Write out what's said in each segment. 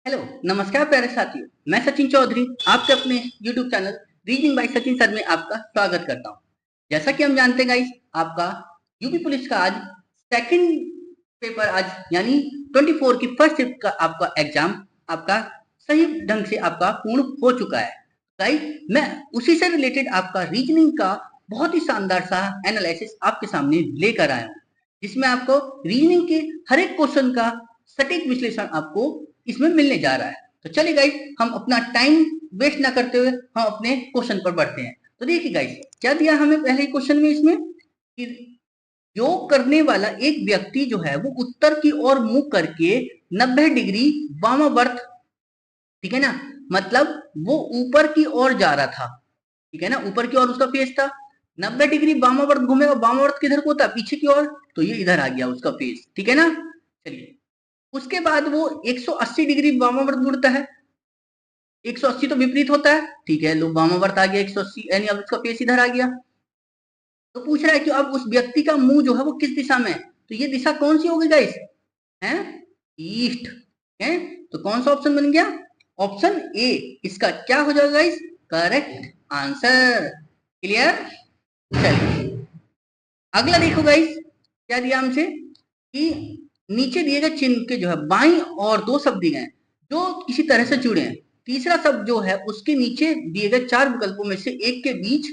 Hello, नमस्कार प्यारे साथियों। मैं सचिन चौधरी आपके अपने YouTube channel reasoning bye Sachin sir में आपका स्वागत करता हूं। जैसा कि हम जानते हैं गाइस, आपका यूपी पुलिस का आज सेकंड पेपर आज यानी 24 की फर्स्ट शिफ्ट का आपका एग्जाम आपका सही ढंग से आपका पूर्ण हो चुका है। गाइस, मैं उसी से रिलेटेड आपका रीजनिंग का बहुत ही शानदार सा एनालिसिस आपके सामने लेकर आया हूँ, जिसमें आपको रीजनिंग के हर एक क्वेश्चन का सटीक विश्लेषण आपको इसमें मिलने जा रहा है। तो चलिए गाइस, हम अपना टाइम वेस्ट ना करते हुए हम अपने क्वेश्चन पर बढ़ते हैं। तो देखिए गाइस, क्या दिया हमें पहले क्वेश्चन में इसमें कि योग करने वाला एक व्यक्ति जो है वो उत्तर की ओर मुंह करके 90 डिग्री वामावर्त, ठीक है ना, मतलब वो ऊपर की ओर जा रहा था, ठीक है ना, ऊपर की ओर उसका फेस था। 90 डिग्री वामावर्त घूमेगा, वामावर्त किधर को होता है, पीछे की ओर, तो ये इधर आ गया उसका फेस, ठीक है ना। चलिए, उसके बाद वो 180 डिग्री वामावर्त मुड़ता है। 180 तो विपरीत होता है, ठीक है, लो वामावर्त आ गया 180, यानी अब उसका फेस इधर आ गया। तो पूछ रहा है कि अब उस व्यक्ति का मुंह जो है वो किस दिशा में है, तो ये दिशा कौन सी होगी गाइस, है ईस्ट, है। तो कौन सा ऑप्शन बन गया, ऑप्शन ए इसका क्या हो जाएगा गाइस, करेक्ट आंसर। क्लियर। चलिए, अगला देखो गाइस, क्या दिया हमसे कि नीचे दिए गए चिन्ह के जो है बाईं और दो शब्द दिए गए जो किसी तरह से जुड़े हैं। तीसरा शब्द जो है उसके नीचे दिए गए चार विकल्पों में से एक के बीच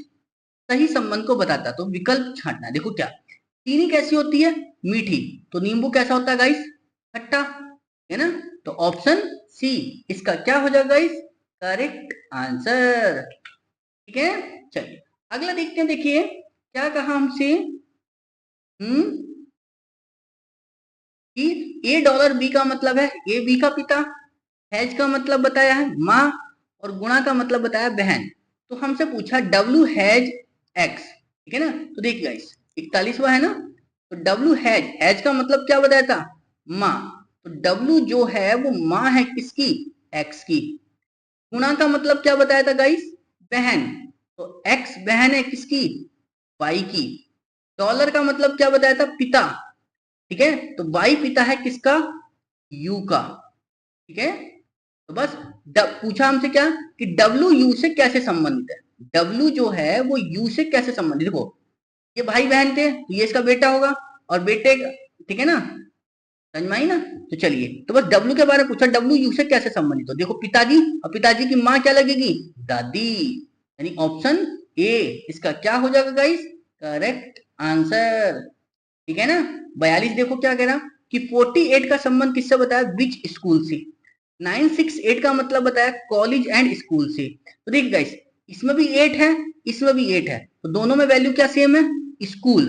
सही संबंध को बताता, तो विकल्प छांटना। देखो क्या, चीनी कैसी होती है, मीठी, तो नींबू कैसा होता है गाइस, खट्टा, है ना। तो ऑप्शन सी इसका क्या हो जाएगा गाइस, करेक्ट आंसर। ठीक है। चलिए, अगला देखते हैं। देखिए क्या कहा हमसे, कि ए डॉलर बी का मतलब है ए बी का पिता, हैज का मतलब बताया है माँ, और गुणा का मतलब बताया बहन। तो हमसे पूछा डब्ल्यू हैज एक्स, ठीक है ना। तो देखिए गाइस, 41वां है ना, तो डब्ल्यू हैज का मतलब क्या बताया था, माँ। तो डब्ल्यू जो है वो माँ है किसकी, एक्स की। गुणा का मतलब क्या बताया था गाइस, बहन, तो एक्स बहन है किसकी, वाई की। डॉलर का मतलब क्या बताया था, पिता, ठीक है, तो वाई पिता है किसका, यू का, ठीक है। तो बस पूछा हमसे क्या, कि डब्ल्यू यू से कैसे संबंधित है। डब्ल्यू जो है वो यू से कैसे संबंधित, देखो ये भाई बहन थे तो ये इसका बेटा होगा, और बेटे, ठीक है ना, समझ में आई ना। तो चलिए, तो बस डब्ल्यू के बारे में पूछा, डब्ल्यू यू से कैसे संबंधित हो। देखो पिताजी, और पिताजी की माँ क्या लगेगी, दादी, यानी ऑप्शन ए इसका क्या हो जाएगा गाइस, करेक्ट आंसर। ठीक है ना। 42 देखो क्या कह रहा, कि 48 का संबंध किससे बताया, विच स्कूल से। 968 का मतलब बताया कॉलेज एंड स्कूल से। तो देखिए गाइस, इसमें भी 8 है, इसमें भी 8 है, तो दोनों में वैल्यू क्या सेम है, स्कूल।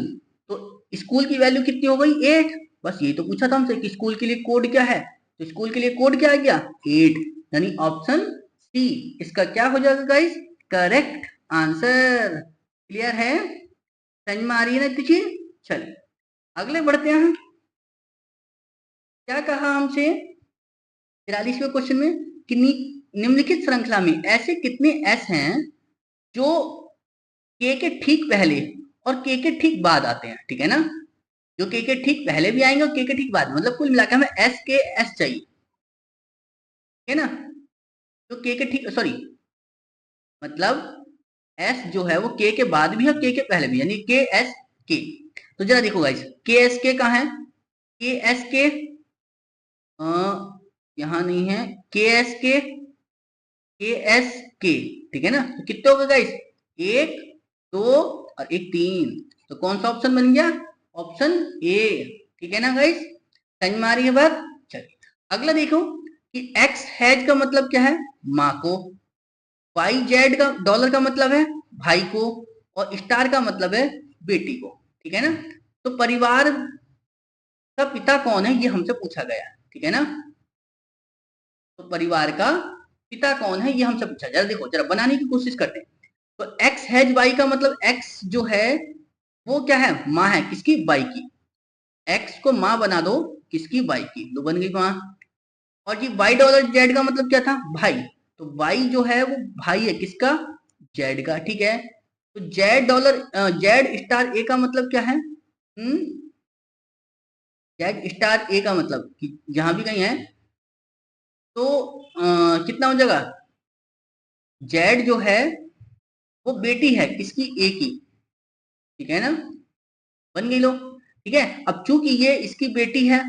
तो स्कूल की वैल्यू कितनी हो गई, 8। बस यही तो पूछा था हमसे कि स्कूल के लिए कोड क्या है, तो स्कूल के लिए कोड क्या आ गया, 8, यानी ऑप्शन सी इसका क्या हो जाएगा गाइस, करेक्ट आंसर। क्लियर है, समझ में आ रही है ना इतनी चीज। चलिए, अगले बढ़ते हैं। क्या कहा हमसे 43वें क्वेश्चन में, कि निम्नलिखित श्रृंखला में ऐसे कितने एस हैं जो के ठीक पहले और के ठीक बाद आते हैं, ठीक है ना। जो के ठीक पहले भी आएंगे और के ठीक बाद, मतलब कुल मिलाकर हमें एस के एस चाहिए, ठीक है ना। जो के ठीक, सॉरी, मतलब एस जो है वो के बाद भी है और के पहले भी, यानी के एस के। तो जरा देखो गाइस, के एस के कहाँ है, के एस के यहाँ नहीं है, के एस के एस के, ठीक है ना। तो कितने हो गए गाइस, एक, दो और एक, तीन। तो कौन सा ऑप्शन बन गया, ऑप्शन ए, ठीक है ना गाइस, समझ में आ रही है बात। चलिए, अगला देखो, कि एक्स हैज का मतलब क्या है, माँ को, वाई जेड का डॉलर का मतलब है भाई को, और स्टार का मतलब है बेटी को, ठीक है ना। तो परिवार का पिता कौन है ये हमसे पूछा गया, ठीक है ना। तो परिवार का पिता कौन है ये हमसे पूछा, जरा देखो, जरा बनाने की कोशिश करते हैं। तो एक्स हैज वाई का मतलब एक्स जो है वो क्या है, माँ है किसकी, वाई की। एक्स को माँ बना दो किसकी, वाई की, तो बन गई माँ। और ये वाई डॉलर जेड का मतलब क्या था, भाई, तो वाई जो है वो भाई है किसका, जेड का, ठीक है। तो जेड डॉलर जेड स्टार ए का मतलब क्या है, जेड स्टार ए का मतलब कि जहां भी कहीं है, तो कितना हो जाएगा, जेड जो है वो बेटी है किसकी, ए की, ठीक है ना, बन गई लो। ठीक है, अब चूंकि ये इसकी बेटी है,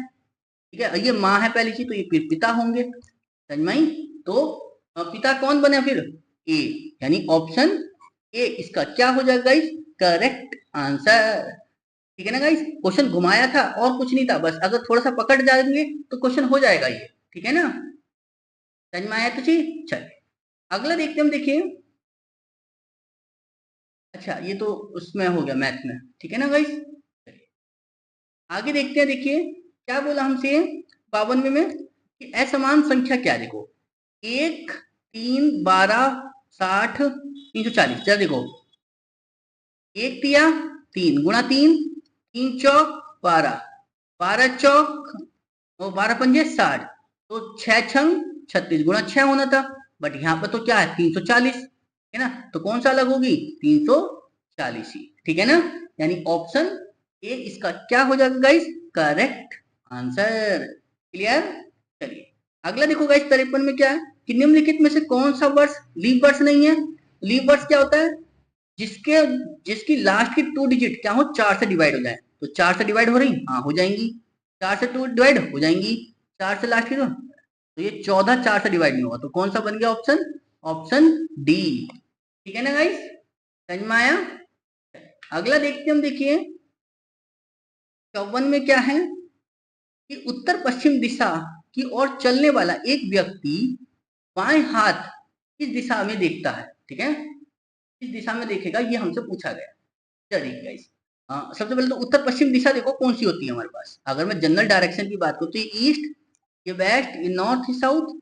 ठीक है, ये माँ है पहली चीज, तो ये फिर पिता होंगे, समझ में आई? तो पिता कौन बने फिर, ए, यानी ऑप्शन ए इसका क्या हो जाएगा गाइस, करेक्ट आंसर। ठीक है ना गाइस, क्वेश्चन घुमाया था और कुछ नहीं था, बस अगर थोड़ा सा पकड़ जाएंगे तो क्वेश्चन हो जाएगा ये, ठीक है ना, समझ में आया तो चलिए चलिए अगला देखते हम, देखिए। अच्छा ये तो उसमें हो गया मैथ में, ठीक है ना गाइस, आगे देखते हैं। देखिए क्या बोला हमसे 52 में कि असमान संख्या क्या है, देखो 1 3 12 60 340, जरा देखो 1 तिया 3 गुणा 3, 3 चौक 12, 12 चौक और 12 पंजे 60, तो 6 छंग 36 गुणा 6 होना था, बट यहाँ पर तो क्या है 340, है ना, तो कौन सा अलग होगी, 340 ही, ठीक है ना, यानी ऑप्शन ए इसका क्या हो जाएगा गाइस, करेक्ट आंसर। क्लियर, चलिए अगला देखो गाइस 53 में क्या है कि निम्नलिखित में से कौन सा वर्ष लीप वर्ष नहीं है। लीप वर्ष क्या होता है, जिसके जिसकी लास्ट की 2 डिजिट क्या हो, 4 से डिवाइड हो जाए, तो 4 से डिवाइड हो रही, हाँ हो जाएंगी, 4 से 2 डिवाइड हो जाएंगी, 4 से लास्ट की तो ये 14 4 से डिवाइड नहीं होगा, तो कौन सा बन गया ऑप्शन, ऑप्शन डी, ठीक है ना गाइस, समझ में आया। अगला देखते हम, देखिए 54 में क्या है कि उत्तर पश्चिम दिशा की ओर चलने वाला एक व्यक्ति बाएं हाथ किस दिशा में देखता है, ठीक है, किस दिशा में देखेगा ये हमसे पूछा गया। चलिए गाइस, सबसे पहले तो उत्तर पश्चिम दिशा देखो कौन सी होती है हमारे पास, अगर मैं जनरल डायरेक्शन की बात करूँ तो ये ईस्ट, ये वेस्ट, ये नॉर्थ, ये साउथ,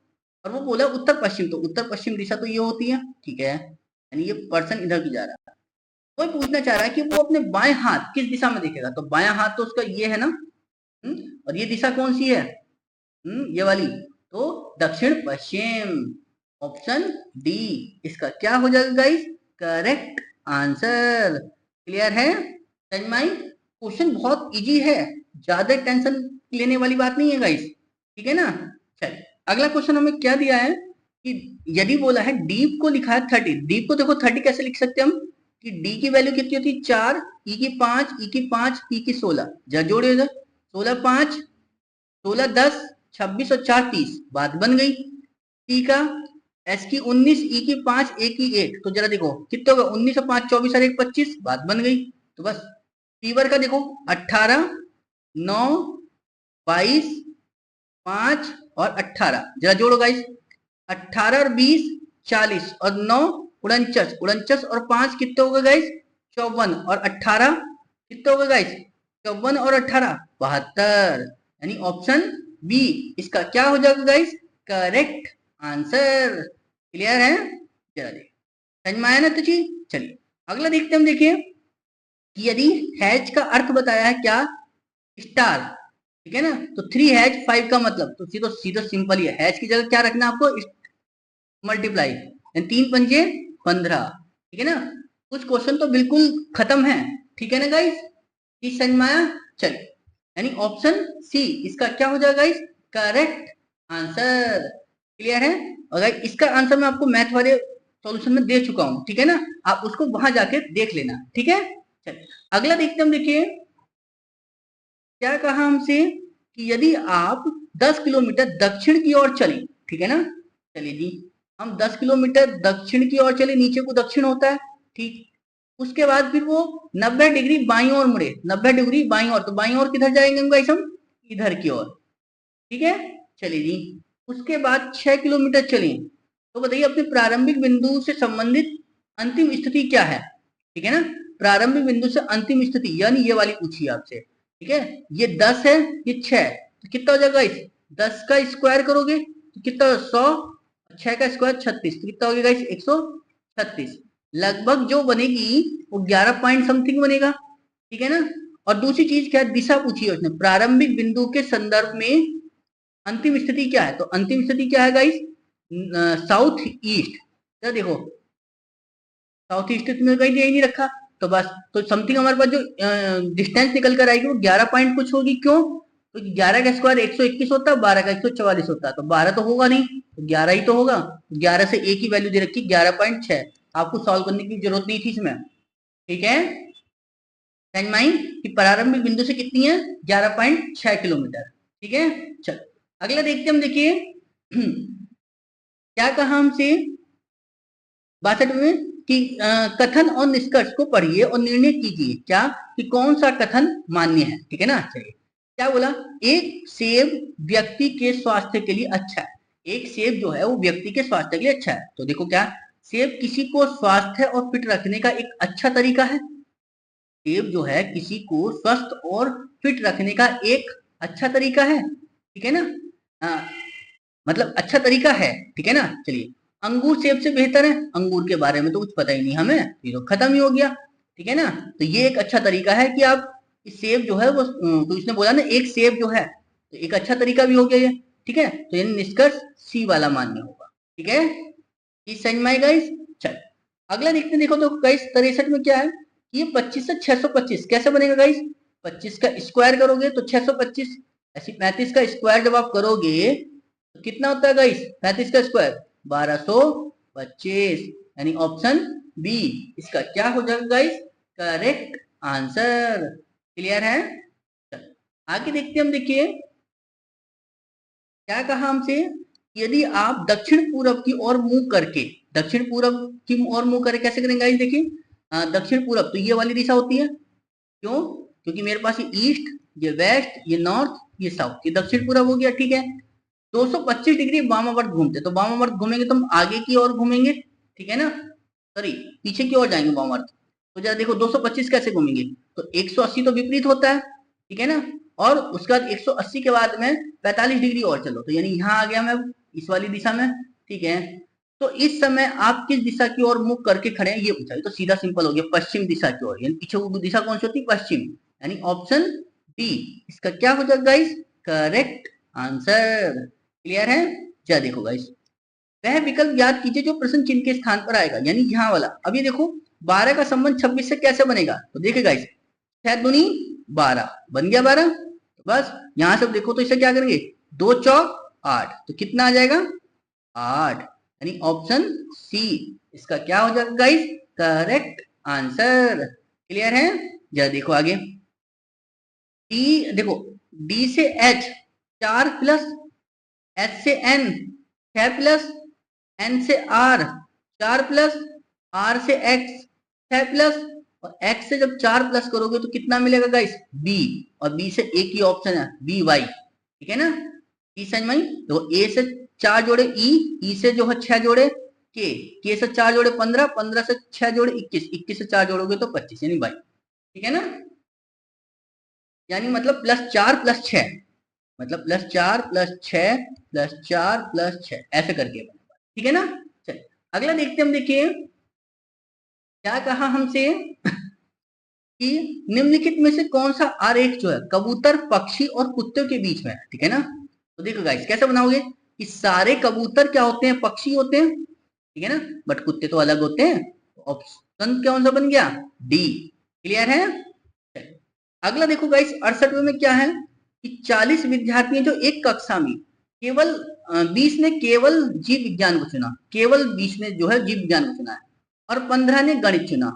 और वो बोला उत्तर पश्चिम, तो उत्तर पश्चिम दिशा तो ये होती है, ठीक है, यानी ये पर्सन इधर की जा रहा है, कोई पूछना चाह रहा है कि वो अपने बाएं हाथ किस दिशा में देखेगा, तो बायां हाथ तो उसका ये है ना, और ये दिशा कौन सी है, ये वाली, तो दक्षिण पश्चिम, ऑप्शन डी इसका क्या हो जाएगा गाइस, करेक्ट आंसर। क्लियर है, समझ में आई, क्वेश्चन बहुत इजी है, ज्यादा टेंशन लेने वाली बात नहीं है गाइस, ठीक है ना। चलिए अगला क्वेश्चन हमें क्या दिया है कि यदि बोला है डीप को लिखा है 30, डीप को देखो 30 कैसे लिख सकते हैं हम कि डी की वैल्यू कितनी होती है 4, ई की 5, ई की 5, पी की 16, जरा जोड़िए इधर, 16 5 16 10 26 और 4 30, बात बन गई। टी का एस की 19, ई की 5, ए की 1, तो जरा देखो कितने होगा 19 और 5 24 और 1 25, बात बन गई। तो बस फीवर का देखो 18 9 22 5 और 18, जरा जोड़ो गाइस, 18 और 20 40 और 9 49, 49 और 5 कितने होगा गाइस 54, और 18 कितने होगा गाइस 54 और 18 72, यानी ऑप्शन बी इसका क्या हो जाएगा गाइस, करेक्ट आंसर। क्लियर है, चला देख समझ में आया ना, तो चलिए अगला देखते हम, देखिए कि यदि हैज का अर्थ बताया है क्या, स्टार, ठीक है ना, तो 3 हैज 5 का मतलब, तो सीधो सीधो सिंपल ही है, हैज की जगह क्या रखना आपको, मल्टीप्लाई, 3 पंजे 15, ठीक है ना, कुछ क्वेश्चन तो बिल्कुल खत्म है, ठीक है ना गाइस, इस समझ में आया, चलिए यानी ऑप्शन सी इसका क्या हो जाएगा गाइस, करेक्ट आंसर। क्लियर है, और गाइस इसका आंसर मैं आपको मैथ वाले सॉल्यूशन में दे चुका हूं, ठीक है ना, आप उसको वहां जाके देख लेना, ठीक है। चलिए अगला देखते हम, देखिए क्या कहा हमसे कि यदि आप 10 किलोमीटर दक्षिण की ओर चलें, ठीक है ना, चलिए जी हम 10 किलोमीटर दक्षिण की ओर चले, नीचे को दक्षिण होता है, ठीक, उसके बाद फिर वो 90 डिग्री बाईं ओर मुड़े, 90 डिग्री बाईं ओर, तो बाईं ओर किधर जाएंगे गाइस हम, इधर की ओर, ठीक है, चलिए जी उसके बाद 6 किलोमीटर चले, तो बताइए अपने प्रारंभिक बिंदु से संबंधित अंतिम स्थिति क्या है, ठीक है ना, प्रारंभिक बिंदु से अंतिम स्थिति यानी ये वाली पूछिए आपसे, ठीक है, ये 10 है, ये 6, तो कितना हो जाएगा गाइस, 10 का स्क्वायर करोगे तो कितना 100, 6 का स्क्वायर 36, तो कितना हो गया गाइस 136, लगभग जो बनेगी वो 11 पॉइंट समथिंग बनेगा, ठीक है ना। और दूसरी चीज क्या है, दिशा पूछी है उसने, प्रारंभिक बिंदु के संदर्भ में अंतिम स्थिति क्या है, तो अंतिम स्थिति क्या है गाइस, साउथ ईस्ट, क्या देखो साउथ ईस्ट में कहीं यही नहीं रखा, तो बस तो समथिंग हमारे पास जो डिस्टेंस निकल कर आएगी वो 11 पॉइंट कुछ होगी, क्यों, तो 11 का स्क्वायर 121 होता है, 12 का 144 होता है, तो 12 तो होगा नहीं, तो 11 ही तो होगा। 11 से एक ही वैल्यू दे रखी 11.6, आपको सॉल्व करने की जरूरत नहीं थी इसमें। ठीक है, समझ में आई कि प्रारंभिक बिंदु से कितनी है, 11.6 किलोमीटर। ठीक है, चल अगला देखते हम, देखिए क्या कहा हमसे 62 में कि कथन और निष्कर्ष को पढ़िए और निर्णय कीजिए क्या कि कौन सा कथन मान्य है। ठीक है ना, चलिए क्या बोला, एक सेब व्यक्ति के स्वास्थ्य के लिए अच्छा है। एक सेब जो है वो व्यक्ति के स्वास्थ्य के लिए अच्छा है, तो देखो क्या, सेब किसी को स्वास्थ्य और फिट रखने का एक अच्छा तरीका है। सेब जो है किसी को स्वस्थ और फिट रखने का एक अच्छा तरीका है। ठीक है ना, मतलब अच्छा तरीका है। ठीक है ना, चलिए अंगूर सेब से बेहतर है, अंगूर के बारे में तो कुछ पता ही नहीं हमें, ये तो खत्म ही हो गया। ठीक है ना, तो ये एक अच्छा तरीका है कि आप इस सेब जो है वो, तो इसने बोला ना एक सेब जो है, तो एक अच्छा तरीका भी हो गया ये। ठीक है, तो ये निष्कर्ष सी वाला मान्य होगा। ठीक है, इस समझ में आएगा इस। चल अगला देखते हैं, देखो तो गाइस 63 में क्या है, ये 25 से 625 कैसे बनेगा गाइस, 25 का स्क्वायर करोगे तो 625, ऐसी 35 का स्क्वायर जब आप करोगे तो कितना होता है गाइस, 35 का स्क्वायर 1225, यानी ऑप्शन बी इसका क्या हो जाएगा गाइस, करेक्ट आंसर। क्लियर है, आगे देखते हैं हम, देखिए क्या कहा हमसे, यदि आप दक्षिण पूरब की ओर मुंह करके, दक्षिण पूरब की ओर मुंह करके कैसे करेंगे गाइस, देखिए दक्षिण पूरब तो ये वाली दिशा होती है, क्यों, क्योंकि मेरे पास ये ईस्ट, ये वेस्ट, ये नॉर्थ, ये साउथ, ये दक्षिण पूरब हो गया। ठीक है, 225 डिग्री वामावर्त घूमते, तो वामावर्त घूमेंगे तो हम आगे की ओर घूमेंगे। ठीक है ना, सॉरी पीछे की ओर जाएंगे वामावर्त। तो जरा देखो 225 कैसे घूमेंगे, तो 180 तो विपरीत होता है। ठीक है ना, और उसके बाद 180 के बाद में 45 डिग्री और चलो, तो यानी यहाँ आ गया मैं इस वाली दिशा में। ठीक है, तो इस समय आप किस दिशा की ओर मुख करके खड़े हैं ये पूछा, तो सीधा सिंपल हो गया पश्चिम दिशा की ओर, यानी पीछे वो दिशा कौन सी होती है, पश्चिम, यानी ऑप्शन डी इसका क्या हो जाएगा गाइस, करेक्ट आंसर। क्लियर है, क्या देखो गाइस, वह विकल्प याद कीजिए जो प्रश्न चिन्ह के स्थान पर आएगा, यानी यहाँ वाला। अब ये देखो 12 का संबंध 26 से कैसे बनेगा, तो देखिए गाइस 6 दूनी 12 बन गया 12, तो बस यहां से देखो तो इसे क्या करेंगे, 2 चौक 8, तो कितना आ जाएगा 8, यानी ऑप्शन सी इसका क्या हो जाएगा गाइस, करेक्ट आंसर। क्लियर है, जरा देखो आगे, डी देखो, डी से एच 4 प्लस एच से एन 6 प्लस एन से आर 4 प्लस आर से एक्स 6 प्लस, और एक्स से जब 4 प्लस करोगे तो कितना मिलेगा गाइस, बी, और बी से एक ही ऑप्शन है बी वाई। ठीक है ना, ई समझ में, तो ए से 4 जोड़े ई से जो है 6 जोड़े के से 4 जोड़े 15, 15 से 6 जोड़े 21, 21 से 4 जोड़ोगे तो 25, यानी बाई। ठीक है ना, यानी मतलब +4 + 6, मतलब +4 + 6 +4 + 6 ऐसे करके। ठीक है ना, चलिए अगला देखते हम, देखिए क्या कहा हमसे कि निम्नलिखित में से कौन सा आरेख जो है कबूतर, पक्षी और कुत्ते के बीच में है। ठीक है ना, तो देखो गाइस कैसे बनाओगे कि सारे कबूतर क्या होते हैं, पक्षी होते हैं। ठीक है ना, बट कुत्ते तो अलग होते हैं, ऑप्शन कौन सा बन गया, डी। क्लियर है, अगला देखो गाइस 68वें में क्या है कि 40 विद्यार्थी जो एक कक्षा में, केवल 20 ने केवल जीव विज्ञान को चुना, केवल 20 ने जो है जीव विज्ञान को चुना है, और 15 ने गणित चुना,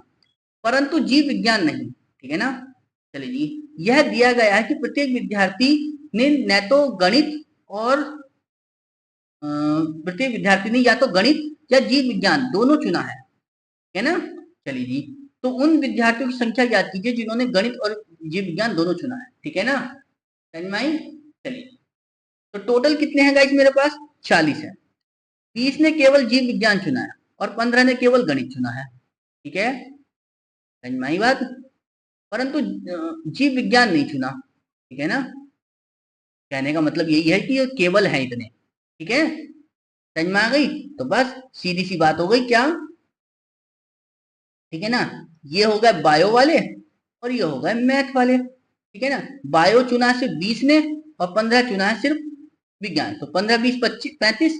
परंतु जीव विज्ञान नहीं। ठीक है ना, चलिए जी, यह दिया गया है कि प्रत्येक विद्यार्थी ने न तो गणित और प्रत्येक विद्यार्थी ने या तो गणित या जीव विज्ञान दोनों चुना है ना। चलिए जी, तो उन विद्यार्थियों की संख्या याद कीजिए जिन्होंने गणित और जीव विज्ञान दोनों चुना है। ठीक है ना, चलिए तो टोटल कितने हैं गाइस मेरे पास, 40 है, 20 ने केवल जीव विज्ञान चुना है और 15 ने केवल गणित चुना है। ठीक है, समझ बात, परंतु जीव विज्ञान नहीं चुना। ठीक है ना, कहने का मतलब यही है कि ये केवल है इतने। ठीक है, समझ में आ गई, तो बस सीधी सी बात हो गई क्या। ठीक है ना, ये हो गए बायो वाले और ये हो गए मैथ वाले। ठीक है ना, बायो चुना है सिर्फ 20 ने और 15 चुना है सिर्फ विज्ञान, तो 15 20 25 35,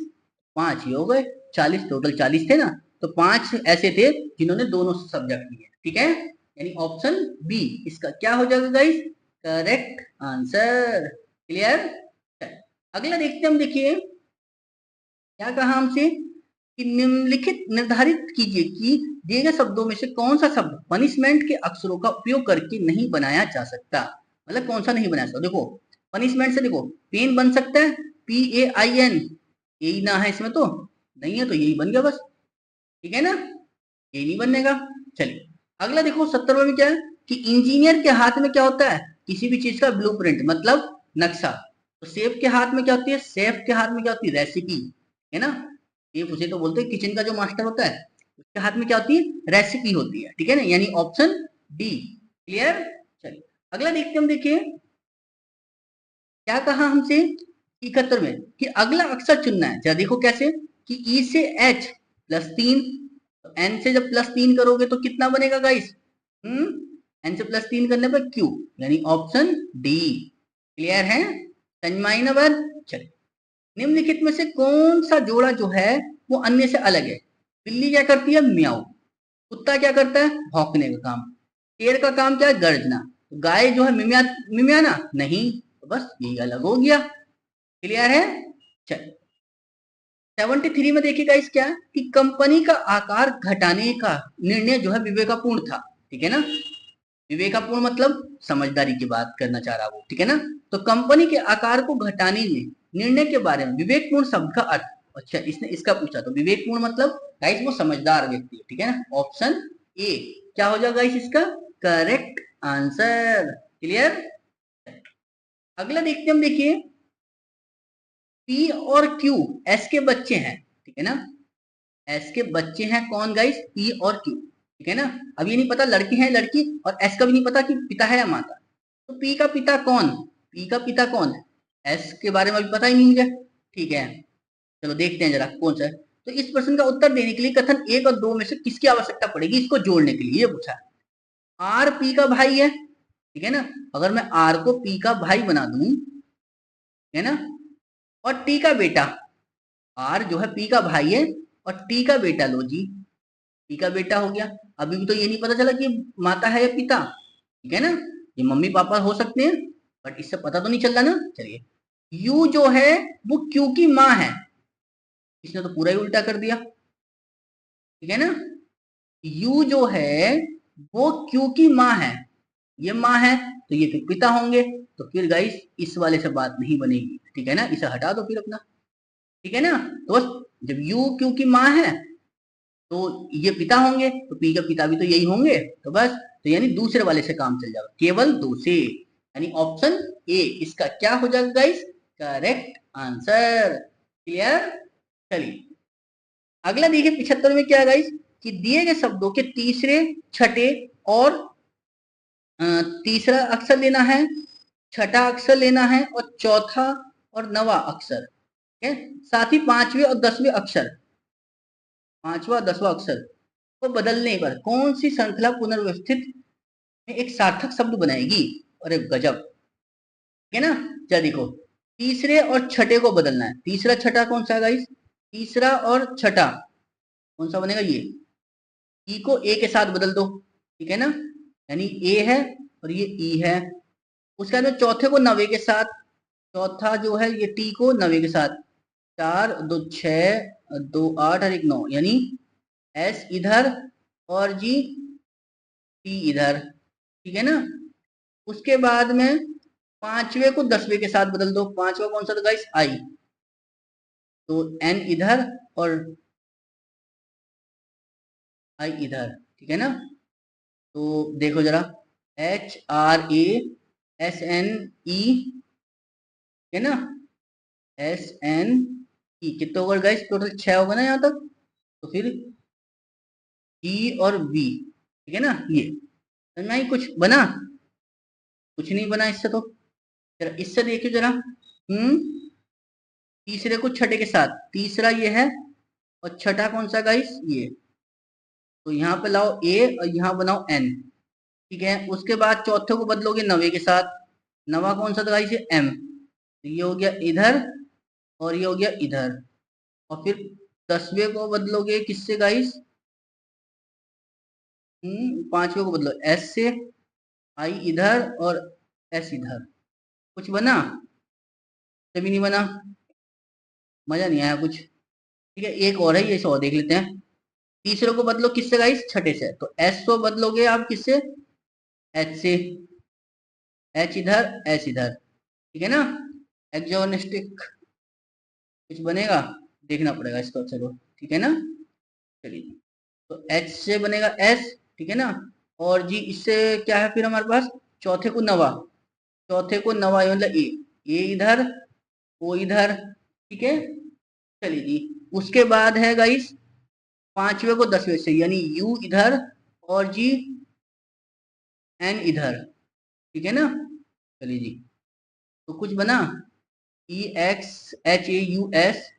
5 ही हो गए, 40 टोटल 40 थे ना, तो 5 ऐसे थे जिन्होंने दोनों सब्जेक्ट लिए। ठीक है, यानी ऑप्शन बी इसका क्या हो जाएगा गाइस, करेक्ट आंसर। क्लियर। अगला देखते हैं हम, देखिए क्या कहा हमसे कि निम्नलिखित निर्धारित कीजिए कि दिए गए शब्दों में से कौन सा शब्द पनिशमेंट के अक्षरों का उपयोग करके नहीं बनाया जा सकता। मतलब कौन सा नहीं बनाया सकता। देखो पनिशमेंट से देखो पेन बन सकता है, PAIN, यही ना है इसमें तो नहीं है, तो यही बन गया बस, ठीक है ना, यही नहीं बनेगा। चलिए अगला देखो 70वें में क्या है कि इंजीनियर के हाथ में क्या होता है, किसी भी चीज का ब्लूप्रिंट मतलब नक्शा। तो सेफ के हाथ में क्या होती है, सेफ के हाथ में क्या होती है, रेसिपी, है ना। ये उसे तो बोलते हैं किचन का जो मास्टर होता है उसके हाथ में क्या होती है, रेसिपी होती है, ठीक है ना, यानी ऑप्शन डी। क्लियर। चलिए अगला देखते हम, देखिए क्या कहा हमसे 71 में कि अगला अक्षर चुनना है। जरा देखो कैसे कि ई से एच प्लस 3, एन से जब प्लस 3 करोगे तो कितना बनेगा गाइस, एन से प्लस 3 करने पर क्यू, यानी ऑप्शन डी। क्लियर है, समझ ना बात। चलिए निम्नलिखित में से कौन सा जोड़ा जो है वो अन्य से अलग है। बिल्ली क्या करती है, म्याऊ। कुत्ता क्या करता है, भौंकने का काम। शेर का काम क्या है, गर्जना। गाय जो है मिमियाना नहीं, तो बस यही अलग हो गया। क्लियर है। चलिए 73 में देखिएगा इस क्या कि कंपनी का आकार घटाने का निर्णय जो है विवेकपूर्ण था, ठीक है ना। विवेकपूर्ण मतलब समझदारी की बात करना चाह रहा वो, ठीक है ना। तो कंपनी के आकार को घटाने में निर्णय के बारे में विवेकपूर्ण शब्द का अर्थ, अच्छा इसने इसका पूछा, तो विवेकपूर्ण मतलब गाइस वो समझदार व्यक्ति है, ठीक है ना, ऑप्शन ए क्या हो जाएगा गाइस इसका करेक्ट आंसर। क्लियर। अगला देखते हैं हम, देखिए पी और क्यू एस के बच्चे हैं, ठीक है ना। एस के बच्चे हैं कौन गाइस, पी और क्यू, ठीक है ना। अब ये नहीं पता लड़की है लड़की, और एस का भी नहीं पता कि पिता है या माता। तो पी का पिता कौन, पी का पिता कौन है, एस के बारे में अभी पता ही नहीं मुझे, ठीक है। चलो देखते हैं जरा कौन सा है। तो इस प्रश्न का उत्तर देने के लिए कथन 1 और 2 में से किसकी आवश्यकता पड़ेगी, इसको जोड़ने के लिए ये पूछा। आर पी का भाई है, ठीक है ना। अगर मैं आर को पी का भाई बना दूं, है ना, और टी का बेटा, आर जो है पी का भाई है और टी का बेटा, लो जी पी का बेटा हो गया। अभी भी तो ये नहीं पता चला कि माता है या पिता, ठीक है ना, ये मम्मी पापा हो सकते हैं बट इससे पता तो नहीं चल रहा ना। चलिए यू जो है वो क्यू की माँ है, इसने तो पूरा ही उल्टा कर दिया, ठीक है ना। यू जो है वो क्यू की माँ है, ये माँ है तो ये फिर पिता होंगे, तो फिर गाइस इस वाले से बात नहीं बनेगी, ठीक है ना, इसे हटा दो फिर अपना, ठीक है ना। तो बस जब यू क्यू की माँ है तो ये पिता होंगे, तो पी का पिता भी तो यही होंगे, तो बस तो यानी दूसरे वाले से काम चल जाएगा, केवल दो से, यानी ऑप्शन ए इसका क्या हो जाएगा गाइस करेक्ट आंसर। क्लियर। चलिए अगला देखिए 75 में क्या है गाइस कि दिए गए शब्दों के तीसरे छठे और तीसरा अक्षर लेना है, छठा अक्षर लेना है और चौथा और नवा अक्षर, ठीक है। साथ ही पांचवें और 10वें अक्षर, पांचवा 10वां अक्षर को बदलने पर कौन सी श्रृंखला पुनर्व्यवस्थित में एक सार्थक शब्द बनाएगी। अरे गजब, ठीक है ना। क्या देखो तीसरे और छठे को बदलना है, तीसरा छठा कौन सा है गाइस, तीसरा और छठा कौन सा बनेगा, ये ई को ए के साथ बदल दो, ठीक है ना, यानी ए है और ये ई है। उसके बाद में चौथे को नवे के साथ, चौथा जो है ये टी को नवे के साथ, 4 2 6 2 8 और 1 9, यानी एस इधर और जी टी इधर, ठीक है ना। उसके बाद में पांचवे को 10वें के साथ बदल दो, पांचवा कौन सा था गाइस, आई, तो एन इधर और आई इधर, ठीक है ना। तो देखो जरा HRASNE, है ना, SNE कितना होगा गाइस, टोटल 6 होगा ना यहाँ तक, तो फिर ई और बी, ठीक है ना, ये समझ में आई कुछ बना, कुछ नहीं बना इससे तो। जरा इससे देखिए जरा, तीसरे को छठे के साथ, तीसरा ये है और छठा कौन सा गाइस ये, तो यहाँ पे लाओ ए और यहाँ बनाओ एन, ठीक है। उसके बाद चौथे को बदलोगे नवे के साथ, नवा कौन सा था गाइस ये एम, तो ये हो गया इधर और ये हो गया इधर। और फिर 10वें को बदलोगे किससे गाइस, पांचवें को बदलो एस से, आई इधर और एस इधर, कुछ बना, तभी नहीं बना, मजा नहीं आया कुछ। ठीक है, एक और है, ये और देख लेते हैं। तीसरे को बदलो किससे गाइस, छठे से। तो एस को बदलोगे आप किससे, एच से। एच इधर, एस इधर, ठीक है ना। एक्सोनिस्टिक कुछ बनेगा, देखना पड़ेगा इसको, चलो ठीक है ना। चलिए, तो एच से बनेगा एस, ठीक है ना। और जी इससे क्या है फिर हमारे पास, चौथे को नवा, चौथे को नवा मतलब ए इधर, ओ इधर, ठीक है। चलिए जी, उसके बाद है गाइस पांचवे को दसवें से, यानी यू इधर और जी एन इधर, ठीक है ना। चलिए जी, तो कुछ बना, E X H A U S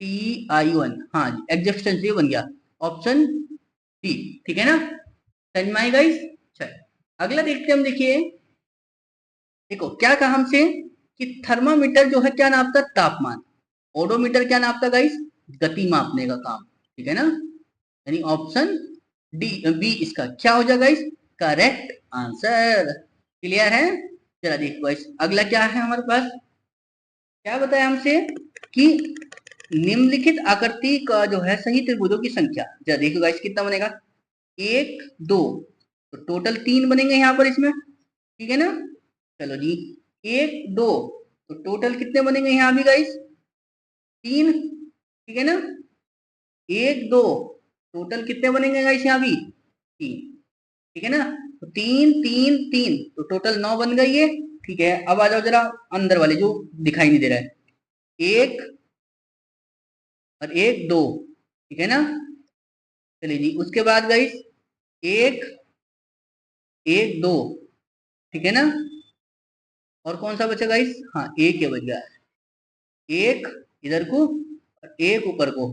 T I one, हाँ जी एग्जिस्टेंस ये बन गया, ऑप्शन डी, ठीक है ना। समझ में आई गाइस। चल अगला देखते हैं हम, देखिए देखो क्या कहा हमसे कि थर्मामीटर जो है क्या नापता, तापमान। ओडोमीटर क्या नापता गाइस, गति मापने का काम, ठीक है ना। यानी ऑप्शन डी बी इसका क्या हो जाएगा गाइस, करेक्ट आंसर। क्लियर है। चला देखो गाइस अगला क्या है हमारे पास, क्या बताया हमसे कि निम्नलिखित आकृति का जो है सही त्रिभुजों की संख्या। जरा देखो गाइस कितना बनेगा, एक दो, तो टोटल तीन बनेंगे यहाँ पर इसमें, ठीक है ना। चलो जी, एक दो, तो टोटल कितने बनेंगे यहाँ भी गाइस, तीन, ठीक है ना। एक दो, टोटल कितने बनेंगे गाइस यहाँ भी, तीन, ठीक है ना। तो तीन तीन तीन, तो टोटल नौ बन गई है, ठीक है। अब आ जाओ जरा अंदर वाले जो दिखाई नहीं दे रहा है, एक और एक दो, ठीक है ना। चलिए जी, उसके बाद गाइस एक एक दो, ठीक है ना। और कौन सा बचा गाइस, हाँ एक है बच गया, एक इधर को और एक ऊपर को,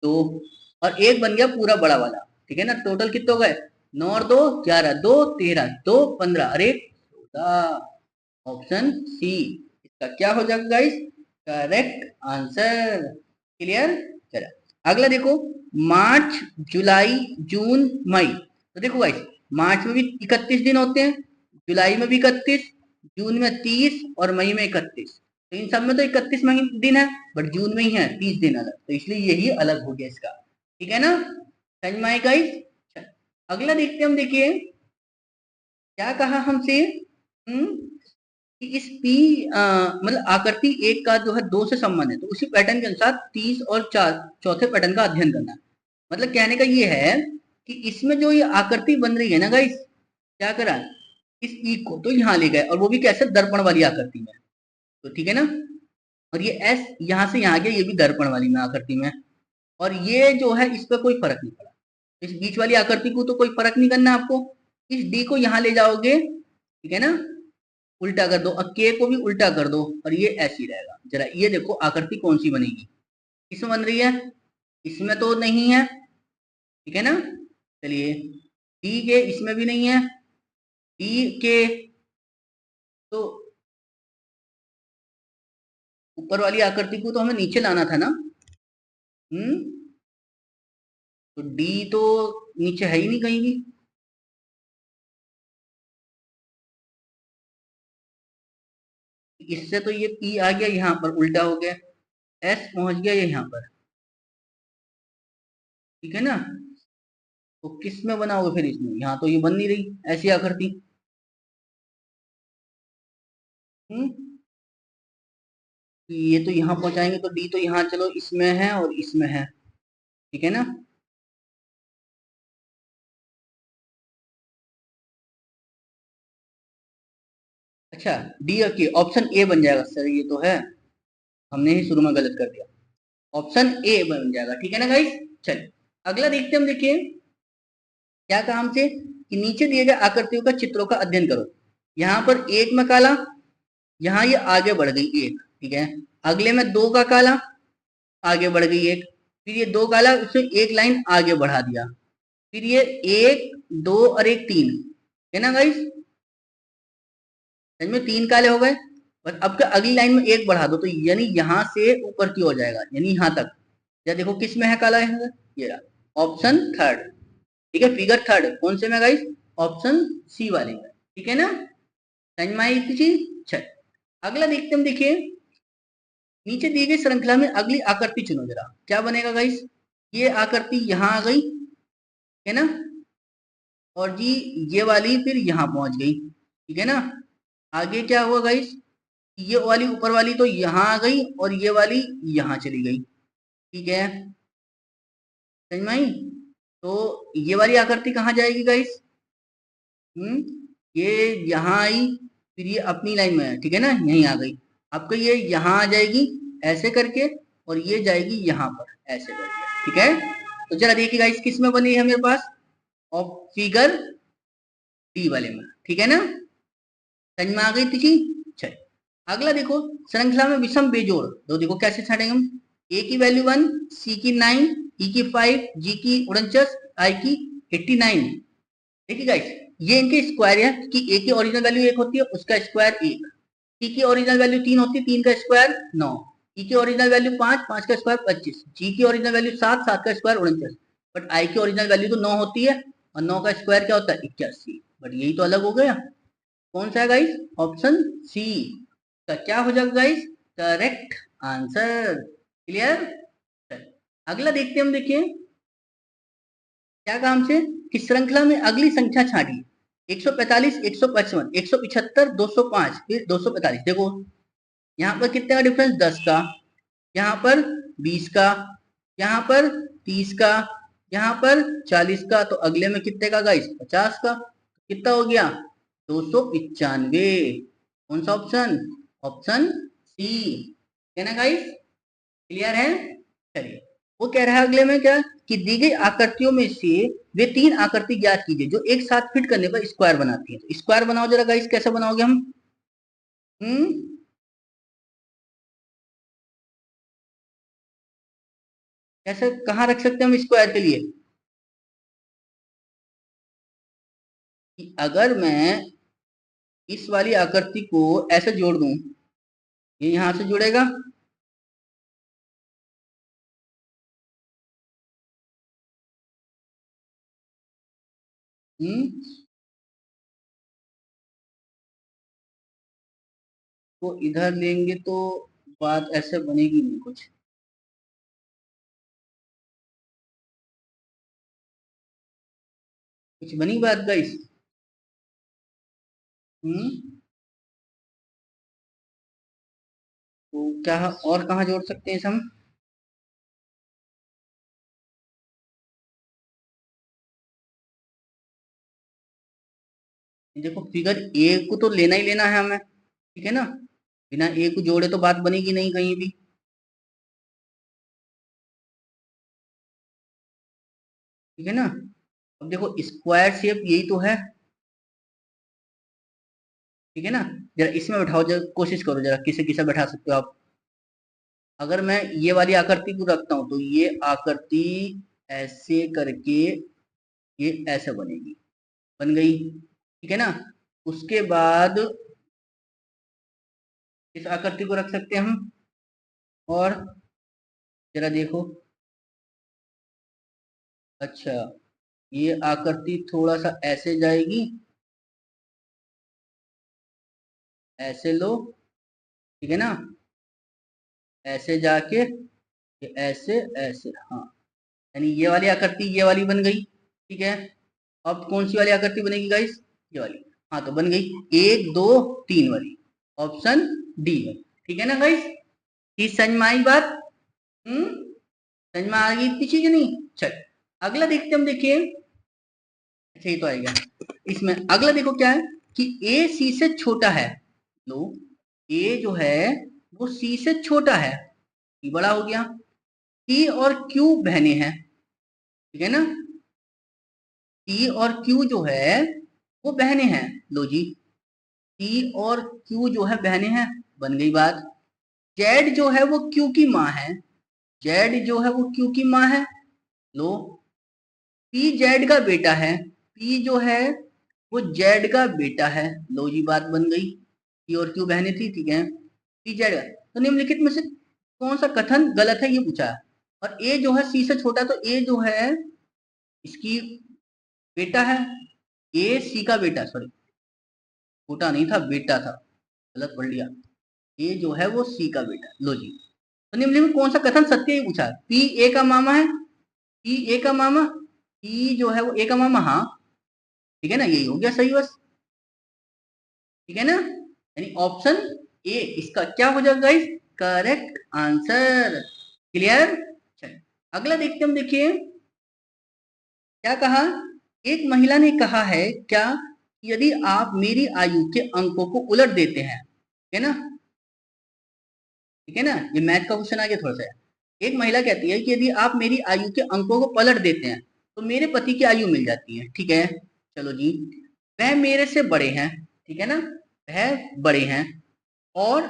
दो, और एक बन गया पूरा बड़ा वाला, ठीक है ना। टोटल कितने हो गए, नौ और दो ग्यारह, दो तेरह, दो पंद्रह, अरे 14, ऑप्शन सी इसका क्या हो जाएगा गाइस, करेक्ट आंसर। क्लियर। चला अगला देखो, मार्च जुलाई जून मई, तो देखो गाइस मार्च में भी 31 दिन होते हैं, जुलाई में भी 31, जून में 30 और मई में 31। तो इन सब में तो 31 महीने दिन है, बट जून में ही है 30 दिन अलग, तो इसलिए यही अलग हो गया इसका, ठीक है ना। समझ में आई गाइस। अगला देखते हैं हम, देखिए क्या कहा हमसे, कि इस पी मतलब आकृति एक का जो है दो से संबंध है, तो उसी पैटर्न के अनुसार 30 और चार चौथे पैटर्न का अध्ययन करना है। मतलब कहने का ये है कि इसमें जो ये आकृति बन रही है ना गाइस, क्या करा, इस ई को तो यहाँ ले गए, और वो भी कैसे, दर्पण वाली आकृति में, तो ठीक है ना। और ये एस यहाँ से यहाँ गया, ये भी दर्पण वाली में आकृति में, और ये जो है इस पर कोई फर्क नहीं पड़ा, इस बीच वाली आकृति को तो कोई फर्क नहीं करना आपको। इस डी को यहाँ ले जाओगे, ठीक है ना, उल्टा कर दो, और के को भी उल्टा कर दो, और ये ऐसी रहेगा। जरा ये देखो आकृति कौन सी बनेगी, किसमें बन रही है, इसमें तो नहीं है, ठीक है ना। चलिए डी के इसमें भी नहीं है, डी के तो ऊपर वाली आकृति को तो हमें नीचे लाना था ना, तो डी तो नीचे है ही नहीं कहीं भी, इससे तो ये पी आ गया यहाँ पर, उल्टा हो गया, एस पहुंच गया ये यहाँ पर, ठीक है ना। तो किस में बनाओगे फिर, इसमें यहाँ तो ये बन नहीं रही ऐसी आकृति, हम्म ये तो यहाँ पहुंचाएंगे, तो डी तो यहाँ चलो इसमें है और इसमें है, ठीक है ना। अच्छा डी के ऑप्शन ए बन जाएगा सर, ये तो है, हमने ही शुरू में गलत कर दिया, ऑप्शन ए बन जाएगा, ठीक है ना गाइस। चलिए अगला देखते हैं हम, देखिए क्या कहा हमसे कि नीचे दिए गए आकृतियों का चित्रों का अध्ययन करो। यहाँ पर एक में काला, यहाँ ये आगे बढ़ गई एक, ठीक है। अगले में दो का काला, आगे बढ़ गई एक, फिर ये दो काला, उसमें एक लाइन आगे बढ़ा दिया, फिर ये एक दो और एक तीन, है ना गाइस। में तीन काले हो गए, और अब का अगली लाइन में एक बढ़ा दो, तो यानी यहां से ऊपर की हो जाएगा, यानी यहां तक। या देखो किस में है काला है, ये रहा ऑप्शन थर्ड, ठीक है। फिगर थर्ड कौन से में गाइस, ऑप्शन सी वाले में, ठीक है ना। समझ में आई चीज। चल अगला देखते हम, देखिए नीचे दी गई श्रृंखला में अगली आकृति चुनो जरा, क्या बनेगा गाइस? ये आकृति यहाँ आ गई है ना, और जी ये वाली फिर यहाँ पहुंच गई, ठीक है ना। आगे क्या हुआ गाइस? ये वाली ऊपर वाली तो यहाँ आ गई और ये वाली यहाँ चली गई, ठीक है, समझ में आई? तो ये वाली आकृति कहाँ जाएगी गाइस? ये यहाँ आई, फिर ये अपनी लाइन में है, ठीक है ना, यहीं आ गई। आपको ये यहाँ आ जाएगी ऐसे करके, और ये जाएगी यहाँ पर ऐसे करके, ठीक है। तो जरा देखिए गाइस किस में बनी है मेरे पास, और फिगर डी वाले में, ठीक है ना, समझ में आ गई थी। चलिए अगला देखो, श्रृंखला में विषम बेजोड़, तो देखो कैसे छाड़ेंगे हम। ए की वैल्यू 1, सी की 9, ई की 5, जी की 49, आई की 89। देखिए गाइस ये इनके स्क्वायर है कि ए की ओरिजिनल वैल्यू 1 होती है, उसका स्क्वायर 1। सी की ओरिजिनल वैल्यू 3 होती है, 3 का स्क्वायर 9। ई की ओरिजिनल वैल्यू 5, 5 का स्क्वायर 25। जी की ओरिजिनल वैल्यू 7, 7 का स्क्वायर 49। बट आई की ओरिजिनल वैल्यू तो 9 होती है, और 9 का स्क्वायर क्या होता है? 81। बट यही तो अलग हो गया, कौन सा है गाइस? ऑप्शन सी का क्या हो जाएगा गाइस? Correct answer. क्लियर? अगला देखते हैं हम, देखिए क्या काम से कि श्रृंखला में अगली संख्या छांटिए। 145, 155, 175, 205, फिर 245। देखो यहाँ पर कितने का डिफरेंस? 10 का, यहाँ पर 20 का, यहाँ पर 30 का, यहाँ पर 40 का, तो अगले में कितने का गाइस? 50 का। कितना हो गया? 295। कौन सा ऑप्शन? ऑप्शन सी, है ना गाइस? क्लियर है? चलिए वो कह रहा है अगले में क्या कि दी गई आकृतियों में से वे 3 आकृति ज्ञात कीजिए जो एक साथ फिट करने पर स्क्वायर बनाती है। तो स्क्वायर बनाओ जरा गाइस, कैसे बनाओगे हम? हम्म कैसे, कहाँ रख सकते हैं हम स्क्वायर के लिए? कि अगर मैं इस वाली आकृति को ऐसे जोड़ दूं, ये यहां से जुड़ेगा, हम्म तो इधर लेंगे तो बात ऐसे बनेगी नहीं कुछ। कुछ बनी बात गाइस? हम्म तो क्या और कहाँ जोड़ सकते हैं इसे हम? देखो फिगर ए को तो लेना ही लेना है हमें, ठीक है ना, बिना ए को जोड़े तो बात बनेगी नहीं कहीं भी, ठीक है ना। अब देखो स्क्वायर शेप यही तो है, ठीक है ना। जरा इसमें बैठाओ, जरा कोशिश करो, जरा किसे किसे बैठा सकते हो आप। अगर मैं ये वाली आकृति को रखता हूं तो ये आकृति ऐसे करके ये ऐसे बनेगी, बन गई, ठीक है ना। उसके बाद इस आकृति को रख सकते हैं हम, और जरा देखो, अच्छा ये आकृति थोड़ा सा ऐसे जाएगी, ऐसे लो, ठीक है ना, ऐसे जाके ये ऐसे ऐसे, हाँ, यानी ये वाली आकृति ये वाली बन गई, ठीक है। अब कौन सी वाली आकृति बनेगी गाइस? ये वाली, हाँ तो बन गई 1 2 3 वाली, ऑप्शन डी है, ठीक है ना गाइस। इस समझ में आई बात? हम्म समझ में आ गई इतनी चीज नहीं? चल अगला देखते हम, देखिए, अच्छा ये तो आएगा इसमें। अगला देखो क्या है कि ए सी से छोटा है, लो ए जो है वो सी से छोटा है, ये बड़ा हो गया। पी और क्यू बहने हैं, ठीक है ना, पी और क्यू जो है वो बहने हैं, लो जी, पी और क्यू जो है बहने हैं, बन गई बात। जेड जो है वो क्यू की माँ है, जेड जो है वो क्यू की माँ है, लो। पी जेड का बेटा है, पी जो है वो जेड का बेटा है, लो जी बात बन गई। पी और क्यू बहने थी, ठीक है, पी जेड। तो निम्नलिखित में से कौन सा कथन गलत है ये पूछा है। और ए जो है सी से छोटा, तो ए जो है इसकी बेटा है, ए सी का बेटा, सॉरी छोटा नहीं था बेटा था, गलत पढ़ लिया। ए जो है वो सी का बेटा, लो जी। तो निम्नलिखित में कौन सा कथन सत्य है पूछा। पी ए का मामा है, पी ए का मामा, पी जो है वो ए का मामा, हाँ ठीक है ना, यही हो गया सही बस, ठीक है ना, यानी ऑप्शन ए इसका क्या हो जाएगा गाइस, करेक्ट आंसर। क्लियर। चलिए अगला देखते हम, देखिए क्या कहा। एक महिला ने कहा है क्या, यदि आप मेरी आयु के अंकों को उलट देते हैं, ठीक है ना, ठीक है ना, ये मैथ का क्वेश्चन आ गया थोड़ा सा। एक महिला कहती है कि यदि आप मेरी आयु के अंकों को पलट देते हैं तो मेरे पति की आयु मिल जाती है, ठीक है। चलो जी, वह मेरे से बड़े हैं, ठीक है ना, वह बड़े हैं और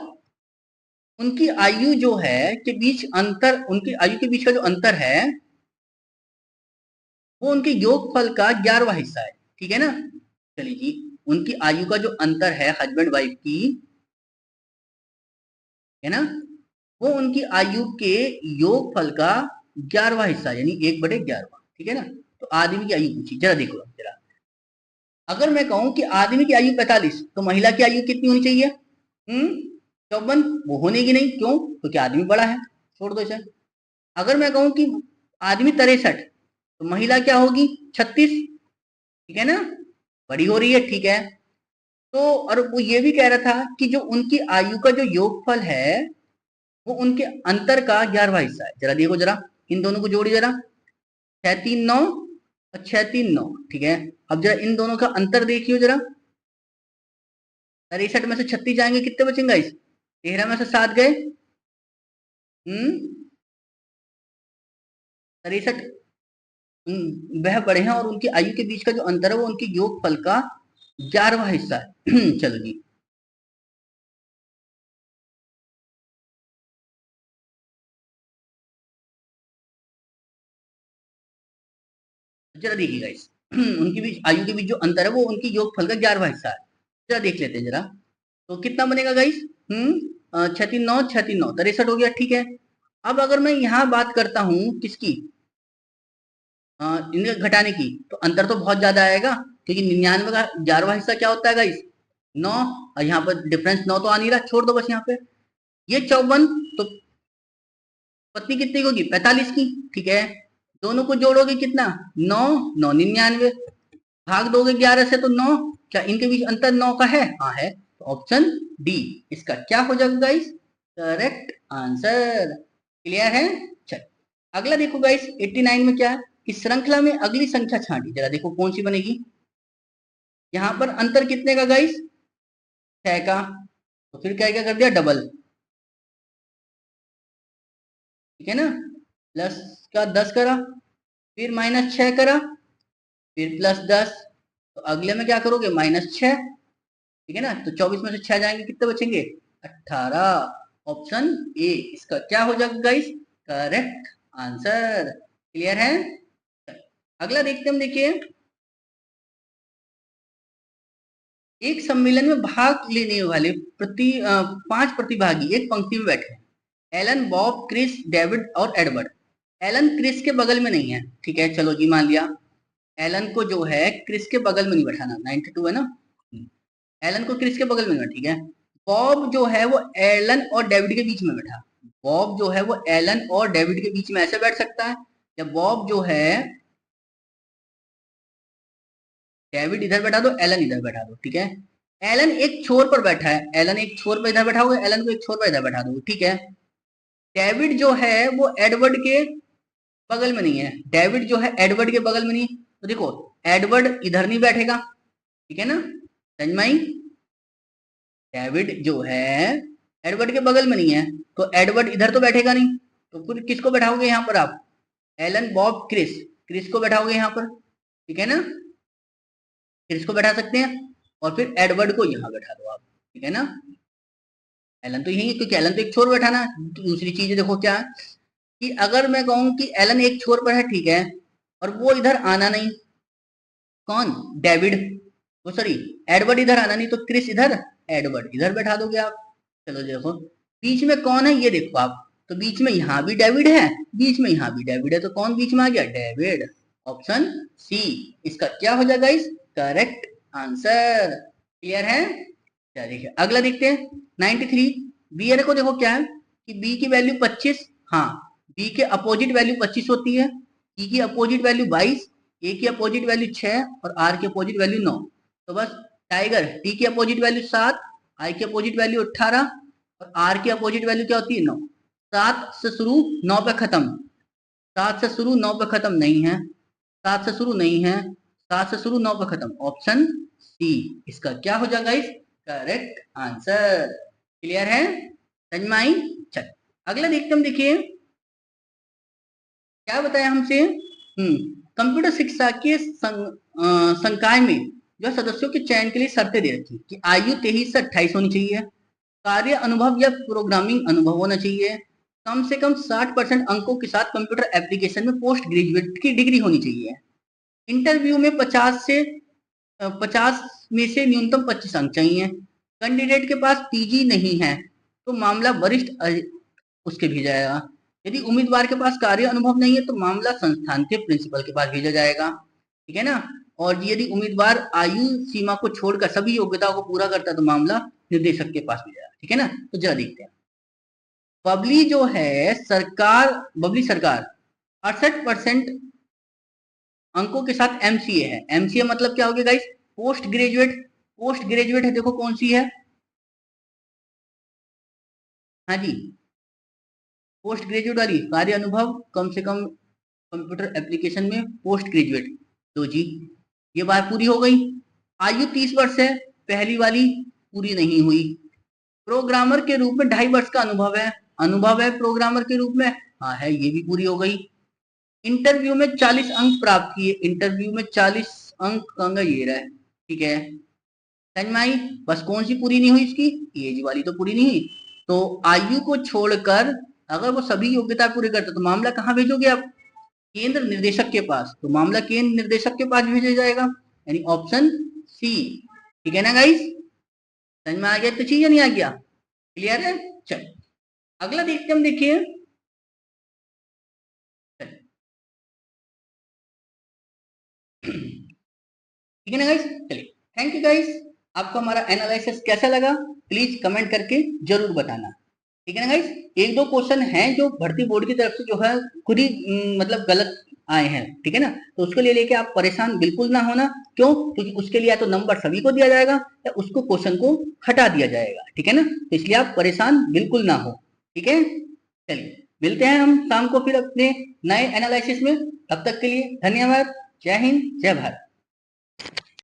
उनकी आयु जो है के बीच अंतर, उनकी आयु के बीच का जो अंतर है वो उनके योगफल का 11वां हिस्सा है, ठीक है ना। चलिए जी, उनकी आयु का जो अंतर है हस्बैंड वाइफ की, है ना, वो उनकी आयु के योगफल का 11वां हिस्सा यानी 1/11, ठीक है ना। तो आदमी की आयु पूछी, जरा देखो जरा, अगर मैं कहूं कि आदमी की आयु 45 तो महिला की आयु कितनी होनी चाहिए, 54, वो होने की नहीं, क्यों, क्योंकि आदमी बड़ा है, छोड़ दो इसे। अगर मैं कहूं कि आदमी 63 तो महिला क्या होगी 36, ठीक है ना, बड़ी हो रही है, ठीक है। तो और वो ये भी कह रहा था कि जो उनकी आयु का जो योगफल है वो उनके अंतर का 11वां हिस्सा है। जरा देखो जरा, इन दोनों को जोड़ी जरा, 6 3 9 और 6 3 9, ठीक है। अब जरा इन दोनों का अंतर देखियो जरा, 63 में से 36 जाएंगे कितने बचेंगे इस, 13 में से 7 गए, 63, वह बड़े हैं और उनकी आयु के बीच का जो अंतर है वो उनके योगफल का 11वां हिस्सा है। चलो जी, जरा देखिए गाइस, उनके बीच आयु के बीच जो अंतर है वो उनकी योगफल का 11वां हिस्सा है। जरा देख लेते हैं जरा, तो कितना बनेगा गाइस, 6 3 9, 6 3 9, 63 हो गया, ठीक है। अब अगर मैं यहाँ बात करता हूँ किसकी, इन्हें घटाने की, तो अंतर तो बहुत ज्यादा आएगा, क्योंकि 99 का 11वां हिस्सा क्या होता है गाइस, 9, और यहाँ पर डिफरेंस 9 तो आ नहीं रहा, छोड़ दो बस यहाँ पे। ये 54, तो पत्नी कितनी की होगी 45 की, ठीक है। दोनों को जोड़ोगे कितना, 9 9 99, भाग दोगे 11 से तो 9, क्या इनके बीच अंतर 9 का है, हाँ है, तो ऑप्शन डी इसका क्या हो जाएगा गाइस, करेक्ट आंसर। क्लियर है। चल अगला देखो गाइस, 89 में क्या है, इस श्रृंखला में अगली संख्या छांटी, जरा देखो कौन सी बनेगी। यहाँ पर अंतर कितने का गाइस, 6 का, तो फिर क्या क्या कर दिया, डबल, ठीक है ना, प्लस का 10 करा, फिर -6 करा, फिर +10, तो अगले में क्या करोगे -6, ठीक है ना, तो 24 में से 6 जाएंगे कितने बचेंगे, 18, ऑप्शन ए इसका क्या हो जाएगा गाइस, करेक्ट आंसर। क्लियर है। अगला देखते हम, देखिए एक सम्मेलन में भाग लेने वाले 5 प्रतिभागी एक पंक्ति में बैठे हैं, एलन बॉब क्रिस डेविड और एडवर्ड। एलन क्रिस के बगल में नहीं है, ठीक है, चलो जी मान लिया, एलन को जो है क्रिस के बगल में नहीं बैठाना, 92 है ना, एलन को क्रिस के बगल में, ठीक है। बॉब जो है वो एलन और डेविड के बीच में बैठा, बॉब जो है वो एलन और डेविड के बीच में ऐसे बैठ सकता है, या बॉब जो है डेविड इधर बैठा दो, एलन इधर बैठा दो, ठीक है। एलन एक छोर पर बैठा है, एलन एक छोर पर इधर बैठा होगा, एलन को एक छोर पर इधर बैठा दो, ठीक है। डेविड जो है वो एडवर्ड के बगल में नहीं है, डेविड जो है एडवर्ड के बगल में नहीं, तो देखो एडवर्ड इधर नहीं बैठेगा, ठीक है ना, समझ में आई। डेविड जो है एडवर्ड के बगल में नहीं है, तो एडवर्ड इधर तो बैठेगा नहीं, तो फिर किसको बैठाओगे यहाँ पर आप, एलन बॉब क्रिस, क्रिस को बैठाओगे यहाँ पर, ठीक है ना, क्रिस को बैठा सकते हैं, और फिर एडवर्ड को यहाँ बैठा दो आप, ठीक है ना। एलन तो यही है क्योंकि एलन तो एक छोर बैठा ना। दूसरी चीज देखो क्या है, कि अगर मैं कहूँ कि एलन एक छोर पर है, ठीक है, और वो इधर आना नहीं, कौन, डेविड, वो सॉरी एडवर्ड इधर आना नहीं, तो क्रिस इधर, एडवर्ड इधर बैठा दोगे आप। चलो देखो बीच में कौन है, ये देखो आप, तो बीच में यहाँ भी डेविड है, बीच में यहाँ भी डेविड है, तो कौन बीच में आ गया, डेविड, ऑप्शन सी इसका क्या हो जाएगा इस, करेक्ट आंसर। क्लियर है। क्या देखिए अगला देखते हैं 93, बी को देखो क्या है, कि बी की वैल्यू 25, हाँ बी के अपोजिट वैल्यू 25 होती है, ई की अपोजिट वैल्यू 22, ए की अपोजिट वैल्यू 6 और आर की अपोजिट वैल्यू 9। तो बस टाइगर टी की अपोजिट वैल्यू 7, आई की अपोजिट वैल्यू 18 और आर की अपोजिट वैल्यू क्या होती है 9। 7 से शुरू 9 पे खत्म, 7 से शुरू 9 पे खत्म नहीं है, 7 से शुरू नहीं है, 7 से शुरू 9 पे खत्म। ऑप्शन सी इसका क्या हो जाएगा इस करेक्ट आंसर। क्लियर है, समझ में आई? चल अगला देखते हम, देखिए क्या बताया हमसे। कंप्यूटर शिक्षा के संकाय में जो सदस्यों के चयन के लिए शर्तें दे रखी कि आयु 23 से 28 होनी चाहिए, कार्य अनुभव या प्रोग्रामिंग अनुभव होना चाहिए, कम से कम 60% अंकों के साथ कंप्यूटर एप्लीकेशन में पोस्ट ग्रेजुएट की डिग्री होनी चाहिए, इंटरव्यू में 50 में से न्यूनतम 25 अंक चाहिए, कैंडिडेट के पास पीजी नहीं है तो मामला वरिष्ठ उसके भेजा जाएगा, यदि उम्मीदवार के पास कार्य अनुभव नहीं है तो मामला संस्थान के प्रिंसिपल के पास भेजा जाएगा, ठीक है ना। और यदि उम्मीदवार आयु सीमा को छोड़कर सभी योग्यताओं को पूरा करता है तो मामला निर्देशक के पास भेजा जाएगा, ठीक है ना। तो जरा देखते हैं, बबली जो है सरकार, बबली सरकार 68% अंकों के साथ एमसीए है। एमसीए मतलब क्या हो गया guys, post graduate. Post graduate है, देखो कौन सी है, हाँ जी पोस्ट ग्रेजुएट वाली, कार्य अनुभव कम से कम कंप्यूटर एप्लीकेशन में पोस्ट ग्रेजुएट। तो जी ये बात पूरी हो गई। आयु 30 वर्ष है, पहली वाली पूरी नहीं हुई। प्रोग्रामर के रूप में 2.5 वर्ष का अनुभव है प्रोग्रामर के रूप में, हाँ है, ये भी पूरी हो गई। इंटरव्यू में 40 अंक प्राप्त किए, इंटरव्यू में 40 अंक कहूंगा ये रहा है, ठीक है समझ में आई। बस कौन सी पूरी नहीं हुई इसकी, एज वाली तो पूरी नहीं हुई। तो आयु को छोड़कर अगर वो सभी योग्यता पूरी करते तो मामला कहाँ भेजोगे आप, केंद्र निर्देशक के पास। तो मामला केंद्र निर्देशक के पास भेजा जाएगा, यानी ऑप्शन सी, ठीक है ना गाइस। समझ में आ गया तो चीज नहीं आ गया, क्लियर है। चल अगला देखते हम, देखिए ठीक है ना गाइस। चलिए थैंक यू गाइस, आपको हमारा एनालिसिस कैसा लगा प्लीज कमेंट करके जरूर बताना, ठीक है ना गाइस। एक दो क्वेश्चन हैं जो भर्ती बोर्ड की तरफ से जो है खुद ही मतलब गलत आए हैं, ठीक है ना। तो उसके लिए लेके आप परेशान बिल्कुल ना होना, क्यों, क्योंकि उसके लिए या तो नंबर सभी को दिया जाएगा या उसको क्वेश्चन को हटा दिया जाएगा, ठीक है ना। तो इसलिए आप परेशान बिल्कुल ना हो, ठीक है। चलिए मिलते हैं हम शाम को फिर अपने नए एनालिसिस में, तब तक के लिए धन्यवाद, जय हिंद जय भारत।